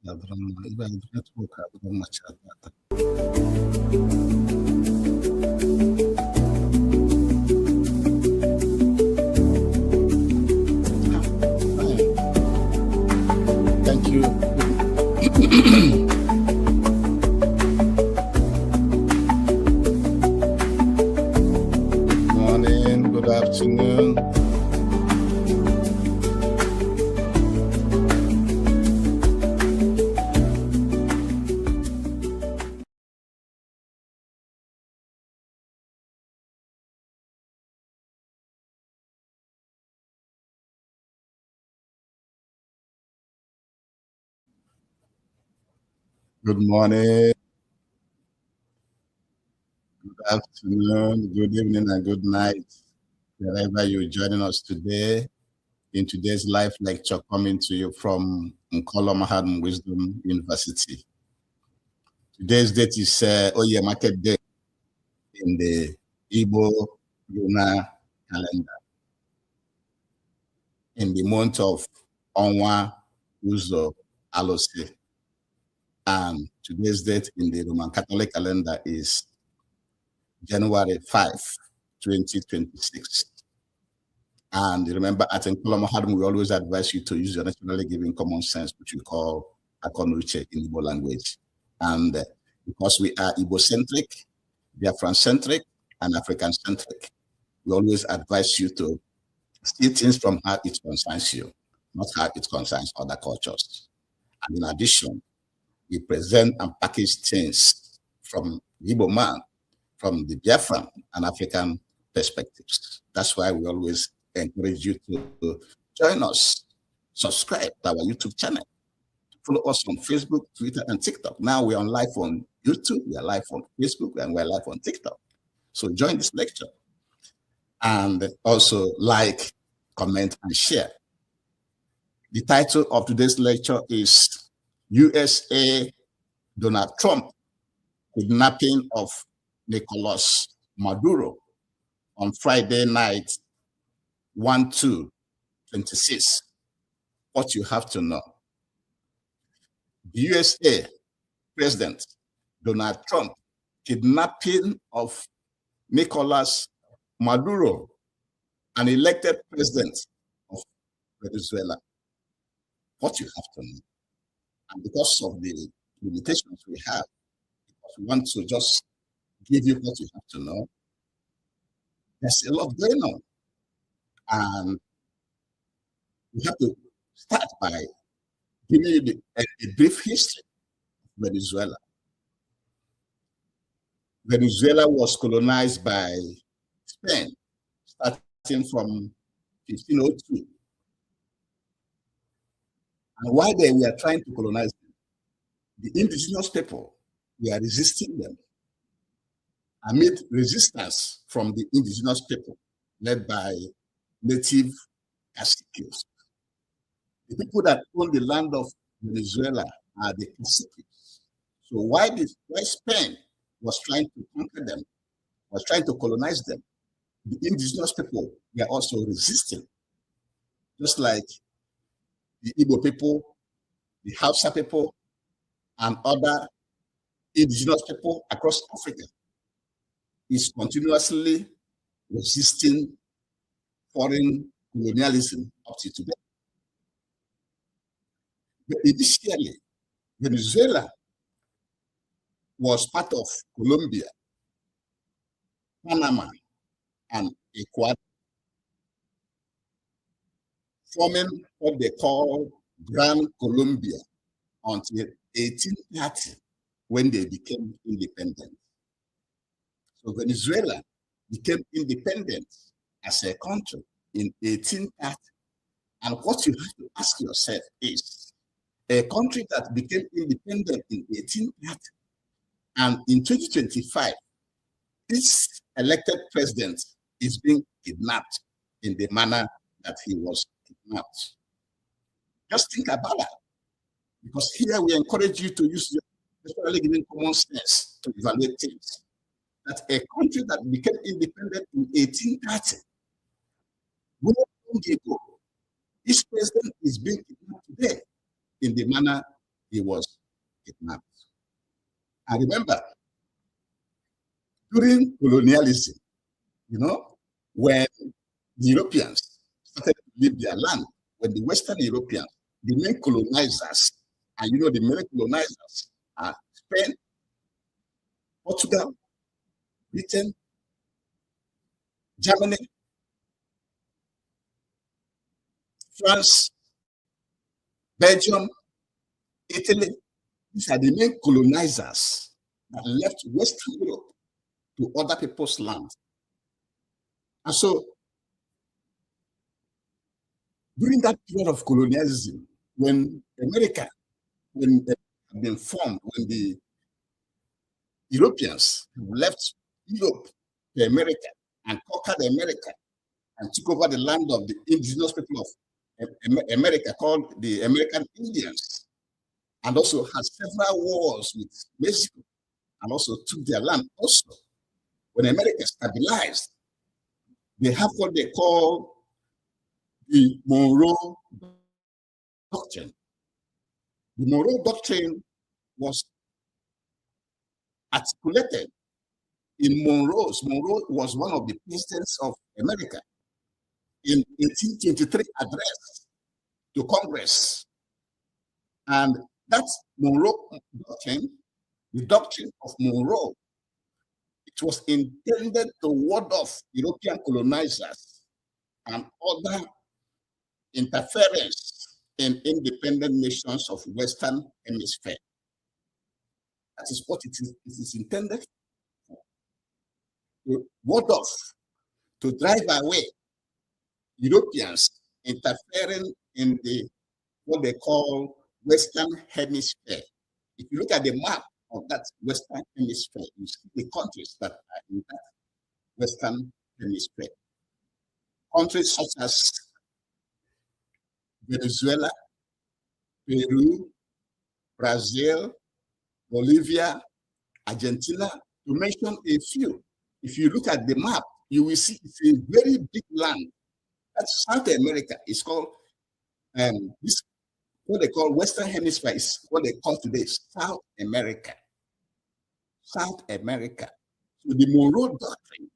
Iba network adoro machata. Thank you. Good morning, good afternoon. Good morning, good afternoon, good evening, and good night, wherever you're joining us today in today's live lecture coming to you from Nkolo Mahadum Wisdom University. Today's date is Oye Market Day in the Igbo lunar calendar in the month of Onwa Uzo Alose. And today's date in the Roman Catholic calendar is January 5, 2026. And remember, at Nkolo Mahadum, we always advise you to use your naturally given common sense, which we call Akonuche in Igbo language. And because we are Igbo-centric, Biafran-centric, and African-centric, we always advise you to see things from how it concerns you, not how it concerns other cultures. And in addition, we present and package things from Igbo man, from the Biafran and African perspectives. That's why we always encourage you to join us, subscribe to our YouTube channel, follow us on Facebook, Twitter, and TikTok. Now we're on live on YouTube, we are live on Facebook, and we're live on TikTok. So join this lecture. And also like, comment, and share. The title of today's lecture is USA Donald Trump Kidnapping of Nicolas Maduro on Friday night, 1/2/26. What you have to know. The USA President Donald Trump kidnapping of Nicolas Maduro, an elected president of Venezuela. What you have to know. And because of the limitations we have, because we want to just give you what you have to know, there's a lot going on. And we have to start by giving you a brief history of Venezuela. Venezuela was colonized by Spain starting from 1502. And while they were trying to colonize them, the indigenous people were resisting them. Amid resistance from the indigenous people led by native caciques. The people that own the land of Venezuela are the caciques. So while Spain was trying to conquer them, was trying to colonize them, the indigenous people were also resisting. Just like the Igbo people, the Hausa people, and other indigenous people across Africa is continuously resisting foreign colonialism up to today. But initially, Venezuela was part of Colombia, Panama, and Ecuador, forming what they call Grand Colombia until 1830, when they became independent. So Venezuela became independent as a country in 1830. And what you have to ask yourself is, a country that became independent in 1830 and in 2025, this elected president is being kidnapped in the manner that he was kidnapped. Just think about that. Because here we encourage you to use your naturally given common sense to evaluate things. That a country that became independent in 1830, this president is being kidnapped today in the manner he was kidnapped. I remember during colonialism, when the Europeans started to leave their land, when the Western Europeans, the main colonizers, and the main colonizers are Spain, Portugal, Britain, Germany, France, Belgium, Italy. These are the main colonizers that left Western Europe to other people's land. And so, during that period of colonialism, when America, when it had been formed, when the Europeans left Europe to America and conquered America and took over the land of the indigenous people of America, called the American Indians, and also had several wars with Mexico, and also took their land. Also, when America stabilized, they have what they call the Monroe Doctrine. The Monroe Doctrine was articulated in Monroe. Monroe was one of the presidents of America in 1823 address to Congress. And that Monroe Doctrine, the doctrine of Monroe, it was intended to ward off European colonizers and other interference in independent nations of Western Hemisphere. That is what it is intended for. To ward off, to drive away Europeans interfering in what they call Western Hemisphere. If you look at the map of that Western Hemisphere, you see the countries that are in that Western Hemisphere. Countries such as Venezuela, Peru, Brazil, Bolivia, Argentina, to mention a few. If you look at the map, you will see it's a very big land. That's South America. It's called this, what they call Western Hemisphere is what they call today South America. South America. So the Monroe Doctrine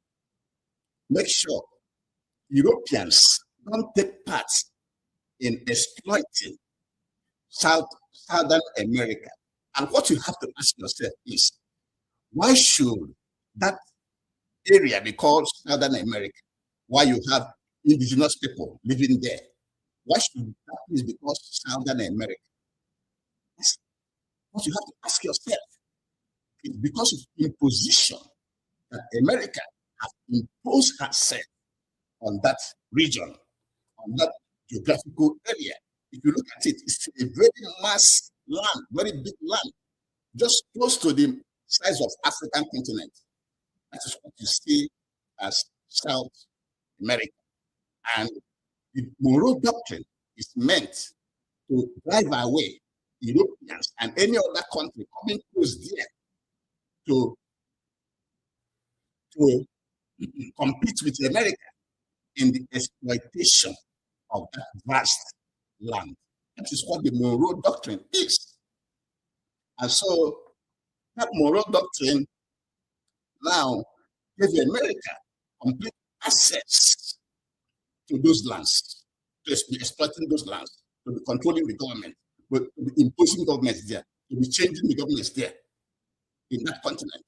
makes sure Europeans don't take part in exploiting Southern America. And what you have to ask yourself is, why should that area be called Southern America? Why you have indigenous people living there? Why should that place be called Southern America? That's what you have to ask yourself. It's because of imposition that America has imposed herself on that region, on that geographical area. If you look at it, it's a very vast land, very big land, just close to the size of African continent. That is what you see as South America. And the Monroe Doctrine is meant to drive away Europeans and any other country coming close there to compete with America in the exploitation of that vast land. That is what the Monroe Doctrine is. And so that Monroe Doctrine now gives America complete access to those lands, to be exploiting those lands, to be controlling the government, to be imposing governments there, to be changing the governments there in that continent.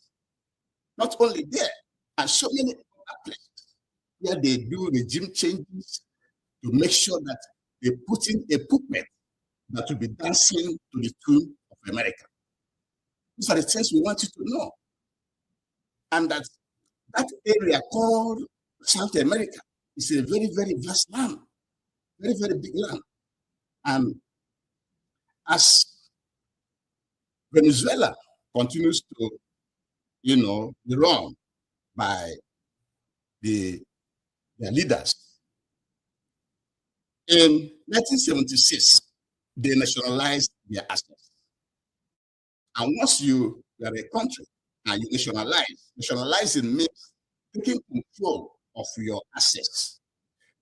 Not only there, and so many other places where they do regime changes to make sure that they put in a puppet that will be dancing to the tune of America. These are the things we want you to know. And that area called South America is a very, very vast land, very, very big land. And as Venezuela continues to, be run by their leaders, in 1976, they nationalized their assets. And once you are a country and you nationalizing means taking control of your assets,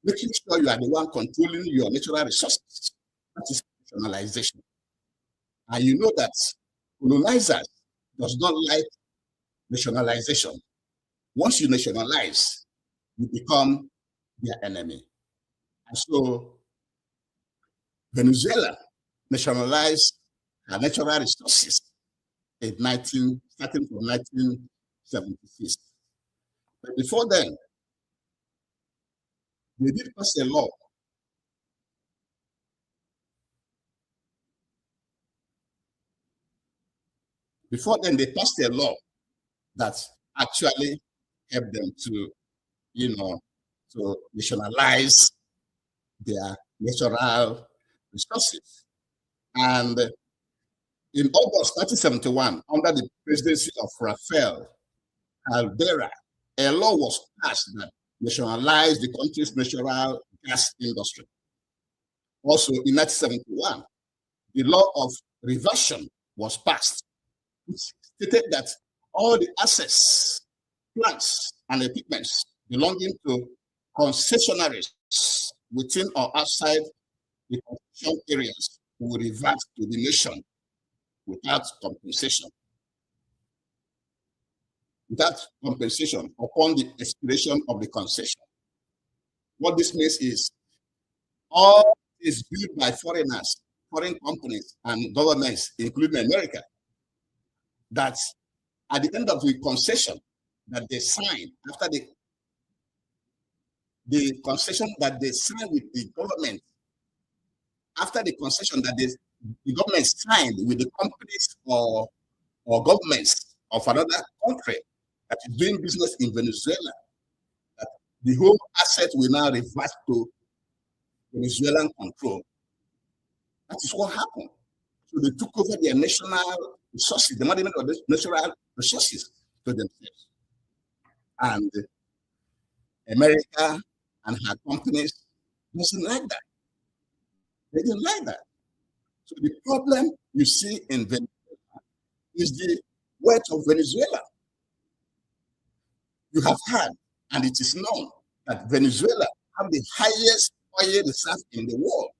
making sure you are the one controlling your natural resources. That is nationalization. And you know that colonizers does not like nationalization. Once you nationalize, you become their enemy. And so Venezuela nationalized her natural resources starting from 1976. But before then, they did pass a law. Before then, they passed a law that actually helped them to, to nationalize their natural resources. And in August 1971, under the presidency of Rafael Caldera, a law was passed that nationalized the country's natural gas industry. Also, in 1971, the law of reversion was passed, which stated that all the assets, plants, and equipments belonging to concessionaries within or outside the concession areas will revert to the nation without compensation. Without compensation upon the expiration of the concession. What this means is all is built by foreigners, foreign companies, and governments, including America, that at the end of the concession that they sign, after the concession that they sign with the government, after the concession that the government signed with the companies or governments of another country that is doing business in Venezuela, that the whole asset will now revert to Venezuelan control. That is what happened. So they took over their national resources, the management of the natural resources to themselves. And America and her companies doesn't like that. They didn't like that. So the problem you see in Venezuela is the wealth of Venezuela. You have heard, and it is known, that Venezuela have the highest oil reserve in the world.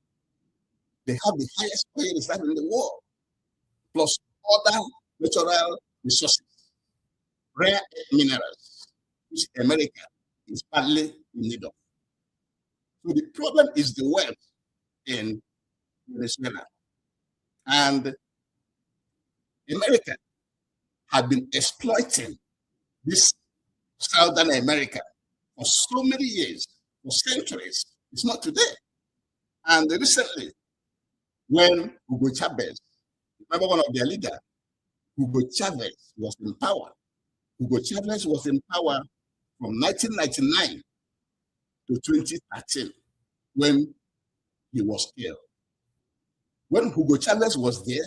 They have the highest oil reserve in the world, plus other natural resources, rare minerals, which America is badly in need of. So the problem is the wealth in Venezuela. And America had been exploiting this Southern America for so many years, for centuries. It's not today. And recently, when Hugo Chavez, remember one of their leaders, Hugo Chavez was in power. Hugo Chavez was in power from 1999 to 2013 when he was killed. When Hugo Chavez was there,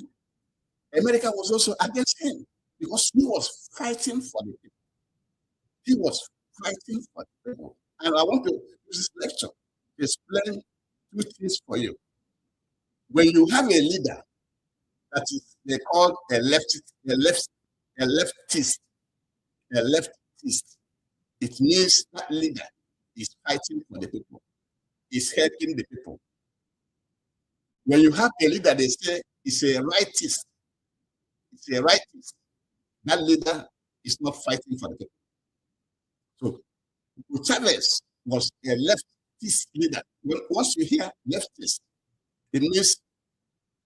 America was also against him because he was fighting for the people. He was fighting for the people. And I want to use this lecture to explain two things for you. When you have a leader that is they call a leftist, it means that leader is fighting for the people, is helping the people. When you have a leader, they say it's a rightist. It's a rightist. That leader is not fighting for the people. So Chavez was a leftist leader. Once you hear leftist, it means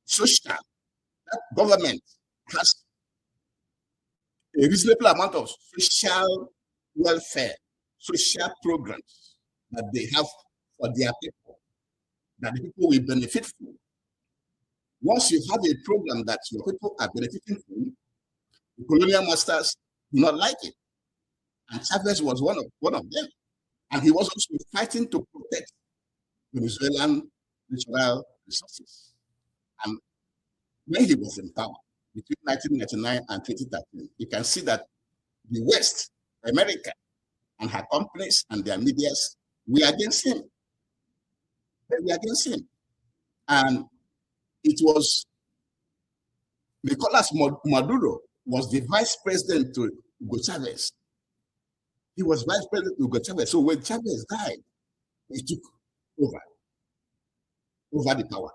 social. That government has a reasonable amount of social welfare, social programs that they have for their people, that the people will benefit from. Once you have a program that your people are benefiting from, the colonial masters do not like it. And Chavez was one of them. And he was also fighting to protect Venezuelan natural resources. And when he was in power, between 1999 and 2013, you can see that the West, America, and her companies and their medias were against him. They were against him. And it was Nicolas Maduro was the vice president to Hugo Chavez. He was vice president to Hugo Chavez. So when Chavez died, he took over the power.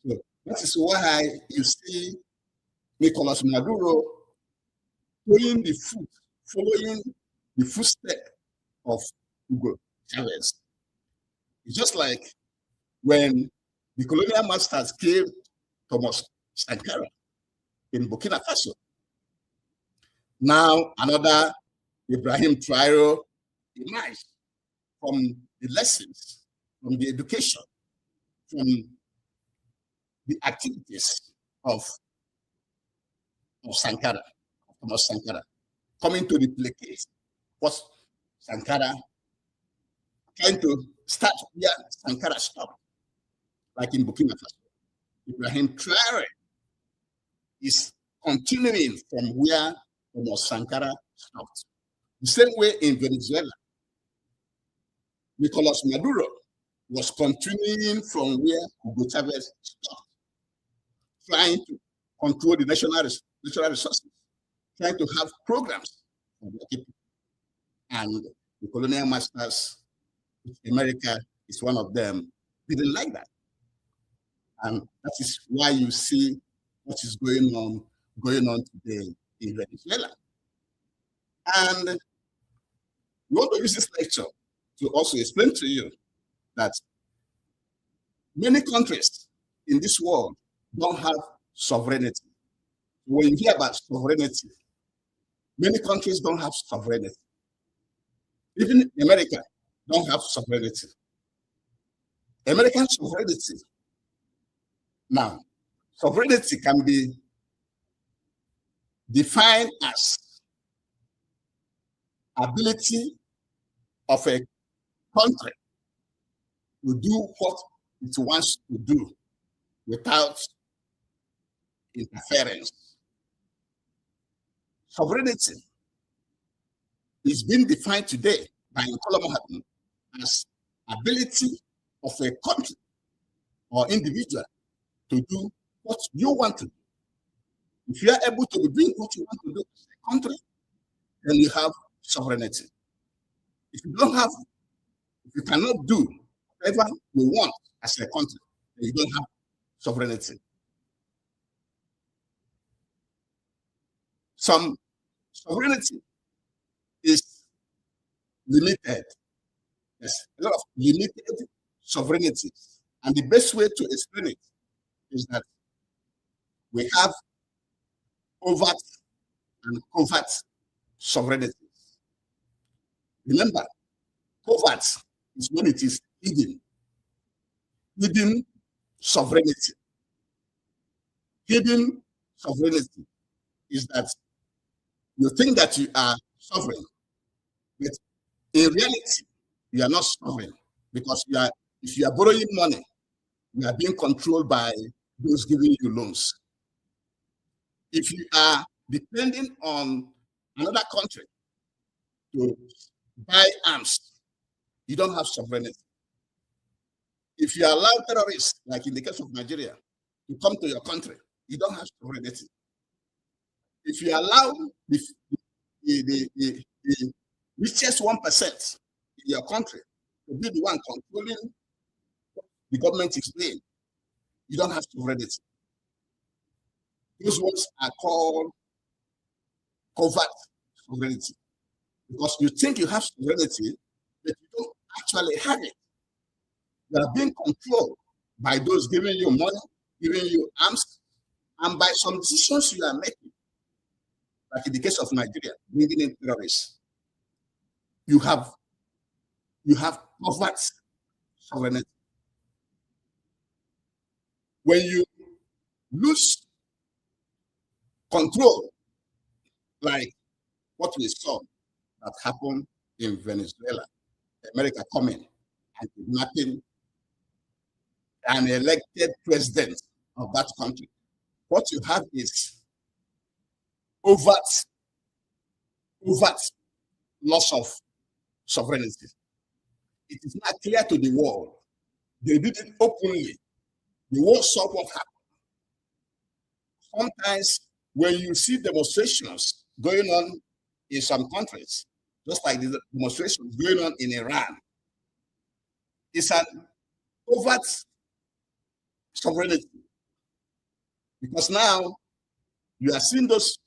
So That is why you see Nicolas Maduro following the footstep of Hugo Chavez. It's just like when the colonial masters killed Thomas Sankara in Burkina Faso. Now another Ibrahim Traore emerged from the lessons, from the education, from the activities of Sankara, Thomas Sankara, coming to replicate what Sankara, trying to start where Sankara stopped, like in Burkina Faso. Ibrahim Traore is continuing from where Thomas Sankara stopped. The same way in Venezuela, Nicolas Maduro was continuing from where Hugo Chavez stopped, trying to control the natural resources, trying to have programs for the people. And the colonial masters, America is one of them, didn't like that. And that is why you see what is going on today in Venezuela. And we want to use this lecture to also explain to you that many countries in this world don't have sovereignty. When you hear about sovereignty, many countries don't have sovereignty. Even America don't have sovereignty. American sovereignty. Now, sovereignty can be defined as ability of a country to do what it wants to do without interference. Sovereignty is being defined today by Nicolas Maduro as ability of a country or individual to do what you want to do. If you are able to be doing what you want to do as a country, then you have sovereignty. If you cannot do whatever you want as a country, then you don't have sovereignty. Some sovereignty is limited. There's a lot of limited sovereignty. And the best way to explain it is that we have overt and covert sovereignty. Remember, covert is when it is hidden. Hidden sovereignty. Hidden sovereignty is that you think that you are sovereign, but in reality, you are not sovereign because if you are borrowing money, you are being controlled by those giving you loans. If you are depending on another country to buy arms, you don't have sovereignty. If you allow terrorists, like in the case of Nigeria, to come to your country, you don't have sovereignty. If you allow the richest 1% in your country to be the one controlling the government is doing, you don't have sovereignty. Those ones are called covert sovereignty because you think you have sovereignty, but you don't actually have it. You are being controlled by those giving you money, giving you arms, and by some decisions you are making. Like in the case of Nigeria, bringing in terrorists, you have covert sovereignty. When you lose control, like what we saw that happened in Venezuela, America coming and kidnapping an elected president of that country, what you have is overt loss of sovereignty. It is not clear to the world. They did it openly. The world saw what happened. Sometimes when you see demonstrations going on in some countries, just like the demonstrations going on in Iran, it's an overt sovereignty. Because now you are seeing those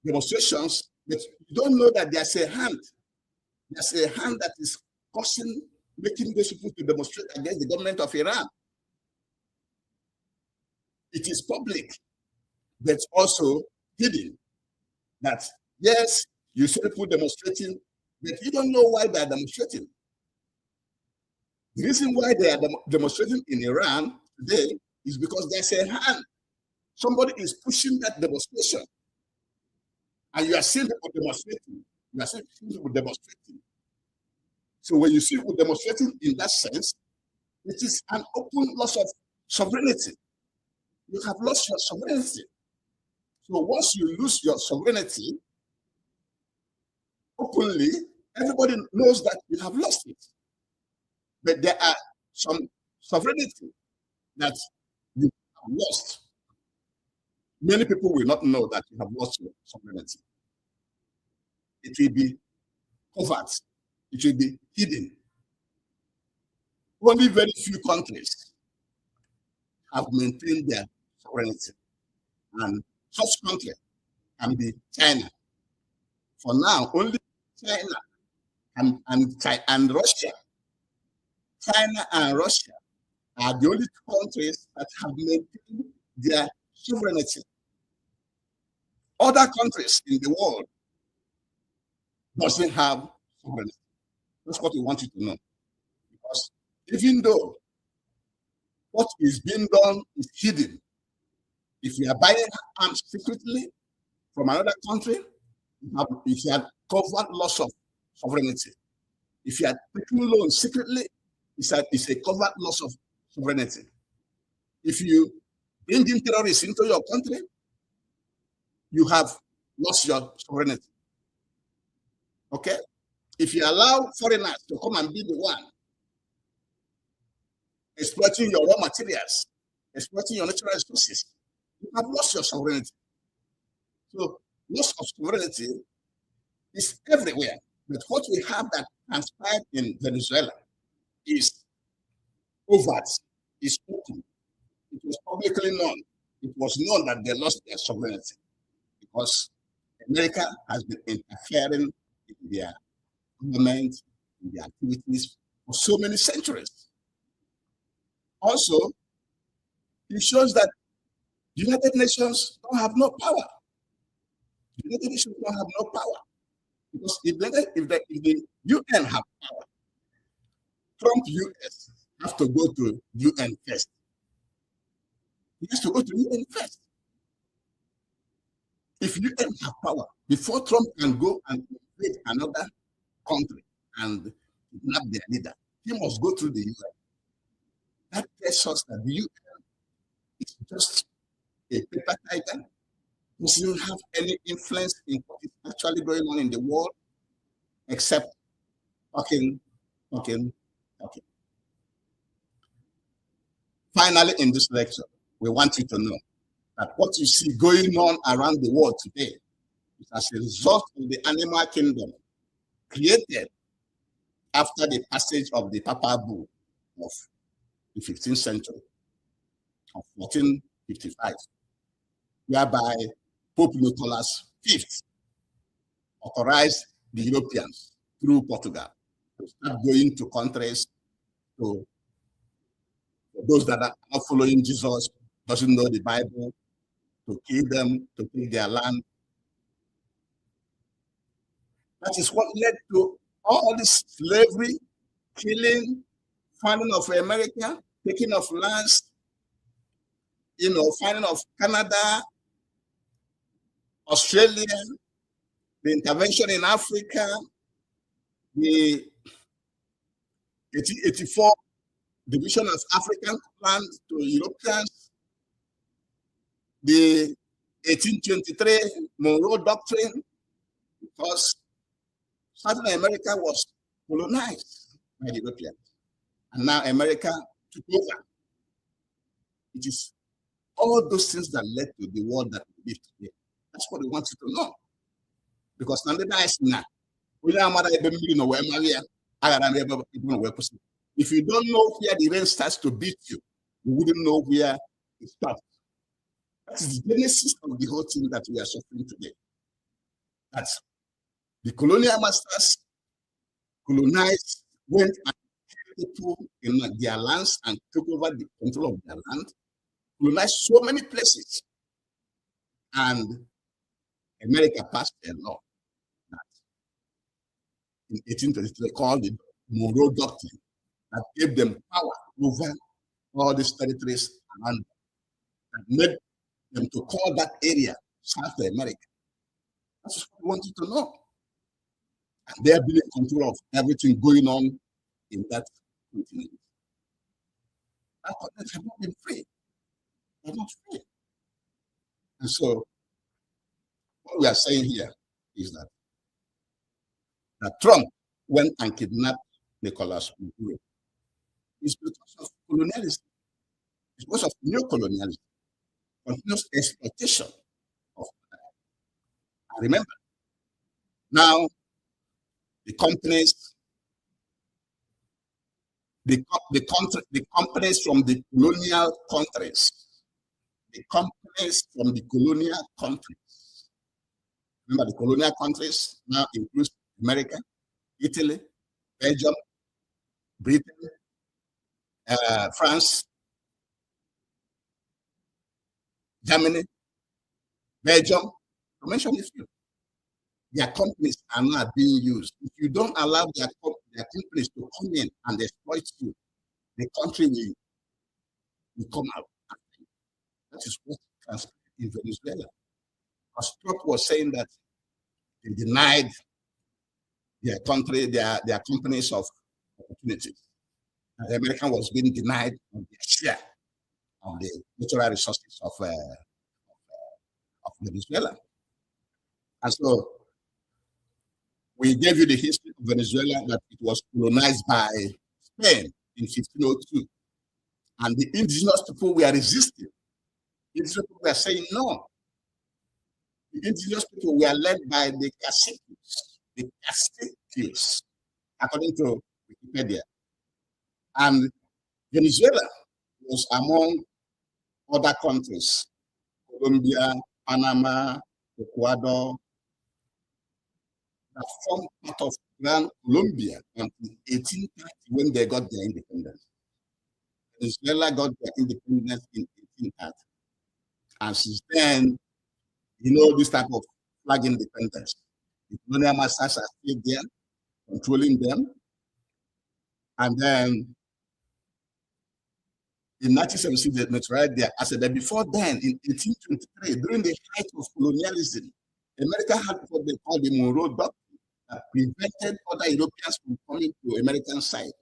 demonstrations, but you don't know that there's a hand. There's a hand that is causing, making those people to demonstrate against the government of Iran. It is public, but also hidden. That, yes, you see people demonstrating, but you don't know why they are demonstrating. The reason why they are demonstrating in Iran today is because there's a hand. Somebody is pushing that demonstration. And you are seeing people demonstrating. You are seeing people demonstrating. So when you see people demonstrating in that sense, it is an open loss of sovereignty. You have lost your sovereignty. So once you lose your sovereignty, openly, everybody knows that you have lost it. But there are some sovereignty that you have lost. Many people will not know that you have lost your sovereignty. It will be covert. It will be hidden. Only very few countries have maintained their sovereignty. And such country can be China. For now, only China and Russia. China and Russia are the only two countries that have maintained their sovereignty. Other countries in the world doesn't have sovereignty. That's what we want you to know. Because even though what is being done is hidden, if you are buying arms secretly from another country, if you have covert loss of sovereignty. If you are taking loans secretly, it's a covert loss of sovereignty. If you bring in terrorists into your country, you have lost your sovereignty. Okay? If you allow foreigners to come and be the one exploiting your raw materials, exploiting your natural resources, you have lost your sovereignty. So loss of sovereignty is everywhere. But what we have that transpired in Venezuela is overt, is open. It was publicly known. It was known that they lost their sovereignty because America has been interfering in their government, in their activities for so many centuries. Also, it shows that the United Nations don't have no power. The United Nations don't have no power. Because if the UN have power, Trump US have to go to UN first. He has to go to UN first. If UN have power, before Trump can go and invade another country and kidnap their leader, he must go through the UN. That tells us that the UN is just a paper tiger. Doesn't have any influence in what is actually going on in the world, except talking. Finally, in this lecture, we want you to know that what you see going on around the world today is as a result of the animal kingdom created after the passage of the Papal Bull of the 15th century, of 1455, whereby Pope Nicolas V authorized the Europeans through Portugal to start going to countries, to those that are not following Jesus, doesn't know the Bible, to kill them, to take their land. That is what led to all this slavery, killing, founding of America, taking of lands, founding of Canada, Australia, the intervention in Africa, the 1884 division of African land to Europeans, the 1823 Monroe Doctrine, because Southern America was colonized by the Europeans. And now America took over. It is all those things that led to the world that we live today. That's what we want you to know. Because if you don't know where the rain starts to beat you, you wouldn't know where it stops. That is the genesis of the whole thing that we are suffering today. That's the colonial masters colonized, went and killed people in their lands and took over the control of their land, colonized so many places. And America passed a law that in 1823 called the Monroe Doctrine that gave them power over all these territories and that made them to call that area South America. That's what we wanted to know. And they have been in control of everything going on in that continent. That continent have not been free. They're not free. And so what we are saying here is that Trump went and kidnapped Nicolas Maduro. It's because of colonialism. It's because of neocolonialism, continuous exploitation of. And remember, now the companies, the companies from the colonial countries, remember the colonial countries now include America, Italy, Belgium, Britain, France, Germany, Belgium, to mention a few. Their companies are not being used. If you don't allow their companies to come in and exploit you, the country will come out. That is what transpired in Venezuela. Because Trump was saying that they denied their country, their companies of opportunities. And the American was being denied on their share of the natural resources of Venezuela. And so we gave you the history of Venezuela, that it was colonized by Spain in 1502. And the indigenous people were resisting. The indigenous people were saying no. The indigenous people were led by the caciques, according to Wikipedia. And Venezuela was among other countries, Colombia, Panama, Ecuador, that formed part of Grand Colombia until 1830 when they got their independence. Venezuela got their independence in 1830. And since then, you know, this type of flag independence. The colonial masters are still there, controlling them. And then in 1976, they naturalized their asset. But before then, in 1823, during the height of colonialism, America had what they call the Monroe Doctrine that prevented other Europeans from coming to American side.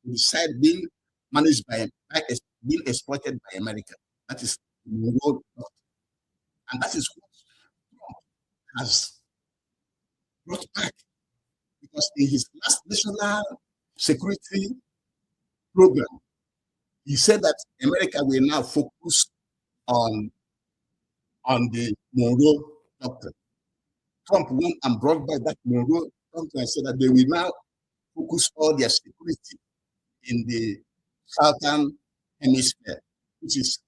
The side being managed being exploited by America. That is the Monroe Doctrine. And that is what Trump has brought back. Because in his last national security program, he said that America will now focus on the Monroe Doctrine. Trump went and brought back that Monroe Doctrine and said that they will now focus all their security in the southern hemisphere, which is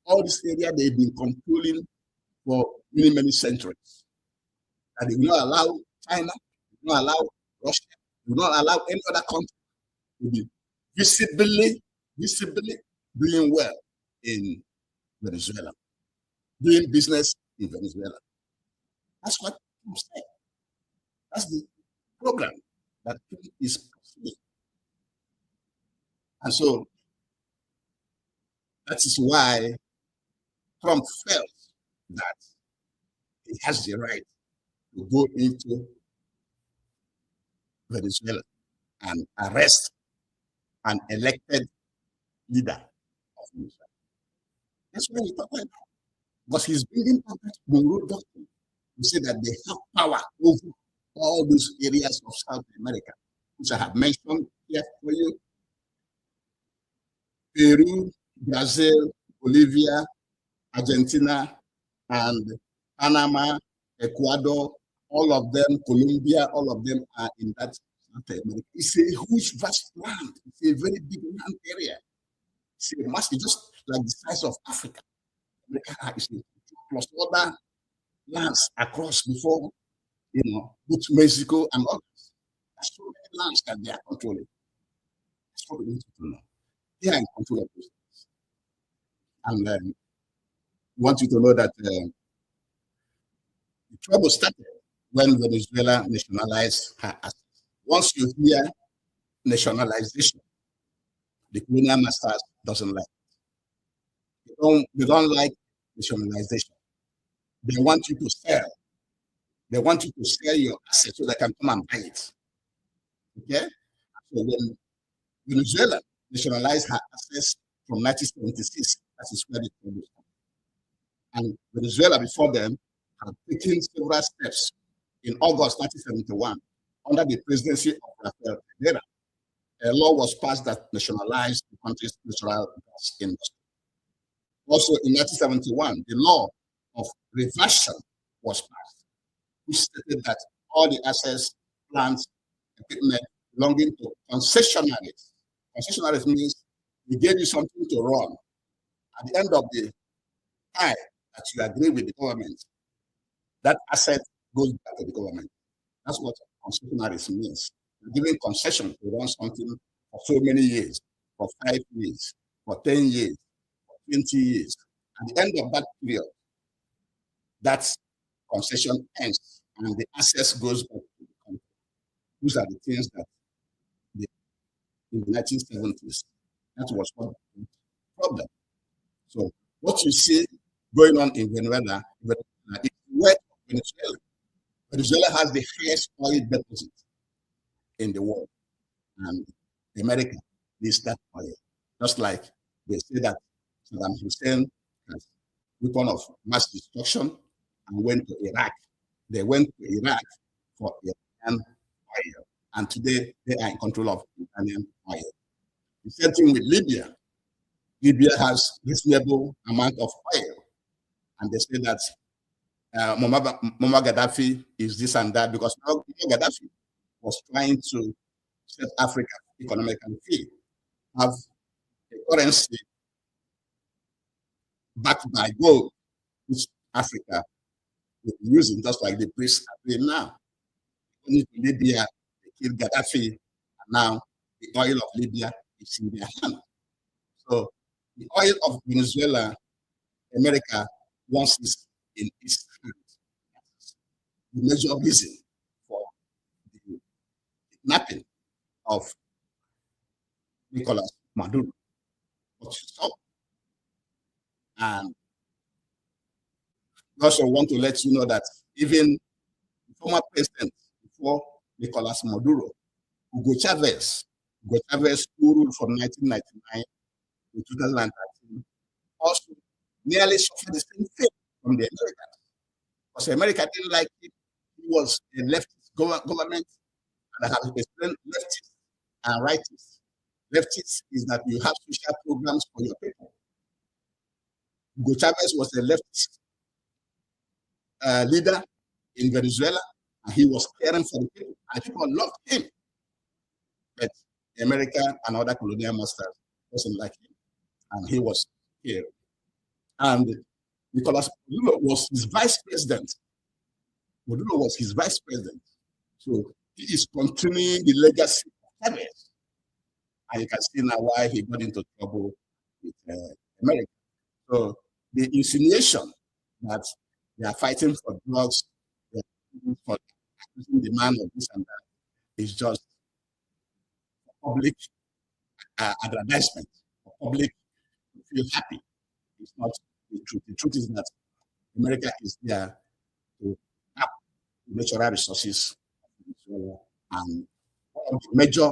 all this area they've been controlling for many, many centuries. And they will not allow China, they will not allow Russia, they will not allow any other country to be visibly doing well in Venezuela, doing business in Venezuela. That's what Trump said. That's the program that Trump is pursuing. And so that is why Trump felt that he has the right to go into Venezuela and arrest an elected leader of Venezuela. That's what we're talking about. Because he's bringing back that Monroe Doctrine to say that they have power over all those areas of South America, which I have mentioned here for you. Peru, Brazil, Bolivia, Argentina, and Panama, Ecuador, all of them, Colombia, all of them are in that South America. It's a huge, vast land. It's a very big land area. It's a massive, just like the size of Africa. America is plus other lands across before, with Mexico and others. There's so many lands that they are controlling. That's what we need to know. They are in control of those things. And we want you to know that the trouble started when Venezuela nationalized her assets. Once you hear nationalization, the colonial masters doesn't like it. They don't like nationalization. They want you to sell. They want you to sell your assets so they can come and buy it. Okay? So when Venezuela nationalized her assets from 1976, that is where the trouble started. And Venezuela before them had taken several steps. In August 1971, under the presidency of Rafael Caldera, a law was passed that nationalized the country's natural gas industry. Also in 1971, the law of reversion was passed, which stated that all the assets, plants, equipment belonging to concessionaries. Concessionaries means we gave you something to run. At the end of the time that you agree with the government, that asset goes back to the government. That's what concessionaries means. You're giving concession to run something for so many years, for 5 years, for 10 years, for 20 years. At the end of that period, that concession ends and the access goes back to the country. These are the things that in the 1970s, that was one problem. So what you see going on in Venezuela is where Venezuela. Venezuela has the highest oil deposit in the world, and America needs that oil. Just like they say that Saddam Hussein has weapon of mass destruction and went to Iraq. They went to Iraq for Iranian oil, and today they are in control of Iranian oil. The same thing with Libya. Libya has reasonable amount of oil, and they say that Muammar Gaddafi is this and that because Muammar Gaddafi was trying to set Africa economically free, have a currency backed by gold, which Africa is using, just like the Brits are doing now. Only to Libya, they killed Gaddafi, and now the oil of Libya is in their hand. So the oil of Venezuela, America wants this in its hand. The major reason for the kidnapping of Nicolas Maduro. And we also want to let you know that even the former president before Nicolas Maduro, Hugo Chavez, who ruled from 1999 to 2013, also nearly suffered the same fate from the Americans. Because America didn't like it. He was a leftist government, and I have explained leftists and rightists. Leftists is that you have social programs for your people. Hugo Chavez was a leftist leader in Venezuela, and he was caring for the people, and people loved him. But America and other colonial masters wasn't like him, and he was here. And Nicolas Maduro was his vice president. Maduro was his vice president. So he is continuing the legacy of Chavez. And you can see now why he got into trouble with America. So the insinuation that they are fighting for drugs, they are for increasing demand of this and that is just public advertisement, for public to feel happy. It's not the truth. The truth is that America is there to tap the natural resources of Venezuela, and one of the major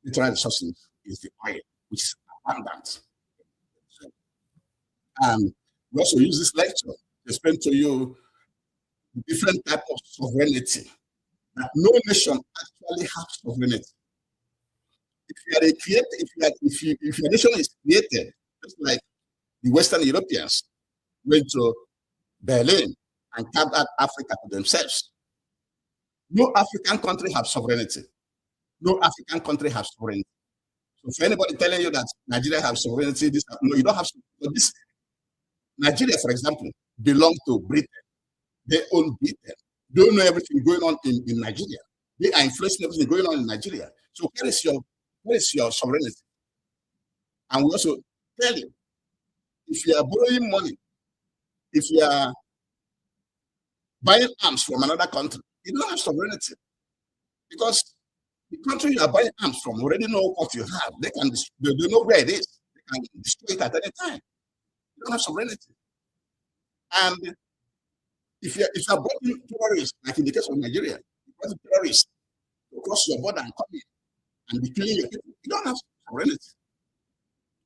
natural resources is the oil, which is abundant. And we also use this lecture to explain to you the different types of sovereignty, that no nation actually has sovereignty. If you are a creator, if your nation is created, just like the Western Europeans went to Berlin and carved out Africa to themselves. No African country has sovereignty. No African country has sovereignty. So for anybody telling you that Nigeria has sovereignty, no, you don't have this. Nigeria, for example, belongs to Britain. They own Britain. They don't know everything going on in Nigeria. They are influencing everything going on in Nigeria. So where is your sovereignty? And we also tell you, if you are borrowing money, if you are buying arms from another country, you don't have sovereignty because the country you are buying arms from already know what you have. They know where it is. They can destroy it at any time. You don't have sovereignty. And if you are bringing terrorists, like in the case of Nigeria, you bring terrorists to cross your border and come in and be killing your people, you don't have sovereignty.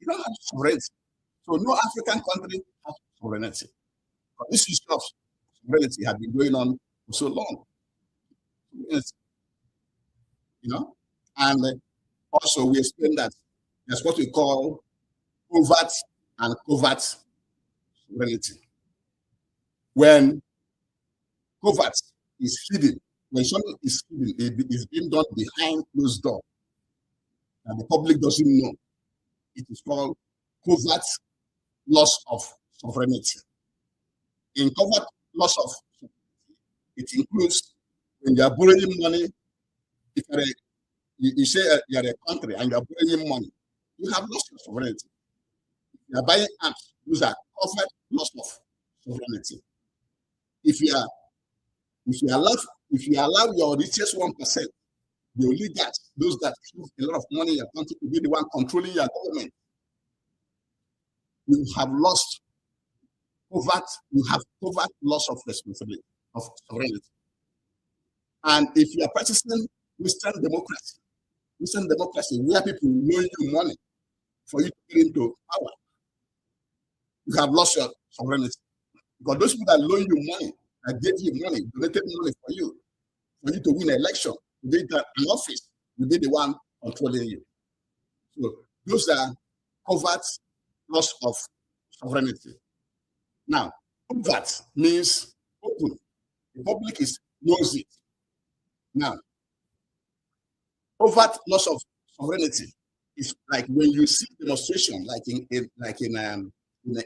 You don't have sovereignty. So no African country has sovereignty. But this issue of sovereignty has been going on for so long. You know, and also we explain that there's what we call overt and covert sovereignty. When covert is hidden, when something is hidden, it is being done behind closed door, and the public doesn't know. It is called covert loss of sovereignty. In covert loss of sovereignty, it includes when you are borrowing money. If you say you are a country and you are borrowing money, you have lost your sovereignty. If you are buying arms, those are covert loss of sovereignty. If you allow your richest 1%, the oligarchs, those that have a lot of money in your country, to be the one controlling your government, you have lost covert loss of responsibility, of sovereignty. And if you are practicing Western democracy where people loan you money for you to get into power, you have lost your sovereignty. Because those people that loan you money, that gave you money, donated money for you to win an election, to get an office, you'll be the one controlling you. So those are covert loss of sovereignty. Now, covert means open. The public knows it. Now, overt loss of sovereignty is like when you see demonstration, like in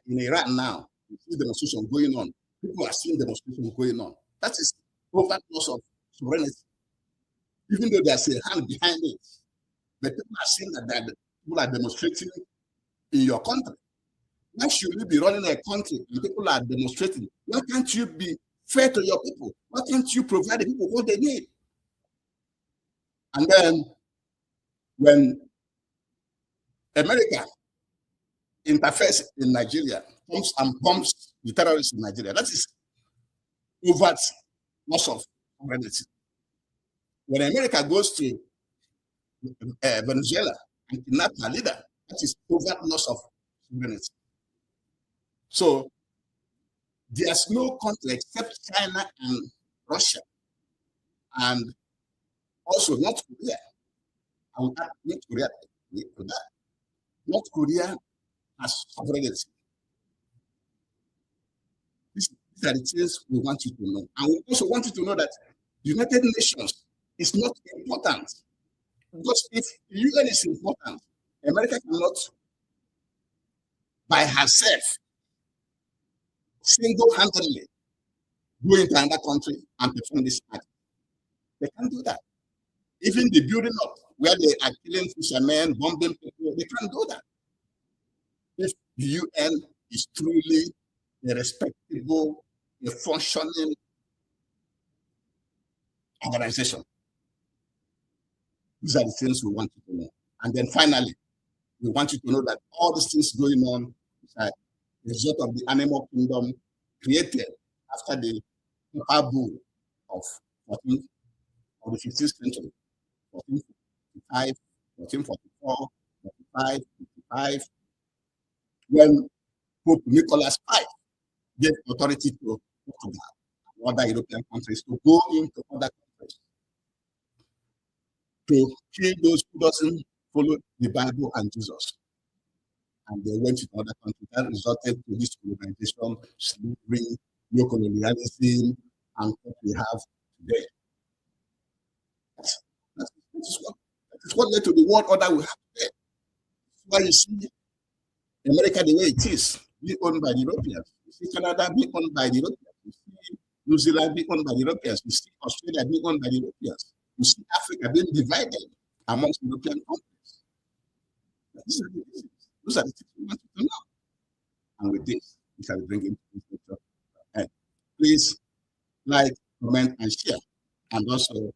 Iran now, you see demonstration going on. People are seeing demonstrations going on. That is overt loss of sovereignty. Even though there's a hand behind it, but people are seeing that people are demonstrating in your country. Why should you be running a country and people are demonstrating? Why can't you be fair to your people? Why can't you provide the people what they need? And then when America interferes in Nigeria, comes and bombs the terrorists in Nigeria, that is overt loss of sovereignty. When America goes to Venezuela and kidnap a leader, that is overt loss of sovereignty. So there's no country except China and Russia, and also North Korea. I will add North Korea to that. North Korea has sovereignty. These are the things we want you to know. And we also want you to know that the United Nations is not important. Because if the UN is important, America cannot, by herself, single-handedly go into another country and perform this act. They can't do that. Even the building up where they are killing fishermen, bombing people, they can't do that. If the UN is truly a respectable, a functioning organization. These are the things we want you to know. And then finally, we want you to know that all these things going on is a result of the animal kingdom created after the Papa Bull of the 15th century, 1455, 1444, 45, 55, when Pope Nicolas V gave authority to Portugal and other European countries to go into other countries to kill those who doesn't follow the Bible and Jesus. And they went to other countries. That resulted to this colonization, slavery, neocolonialism, and what we have today. That is what led to the world order we have today. That's why you see America the way it is. be owned by the Europeans. You see Canada be owned by the Europeans. You see New Zealand be owned by the Europeans. You see Australia be owned by the Europeans. You see Africa being divided amongst European countries. Those are the things we want to know. And with this, we shall be bringing this lecture. Please like, comment, and share, and also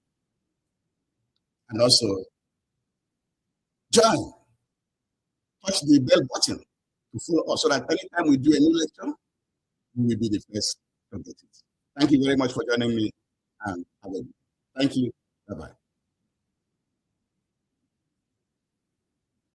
join, touch the bell button to follow us so that anytime we do a new lecture, you will be the first to get it. Thank you very much for joining me, and have a good day. Thank you. Bye-bye.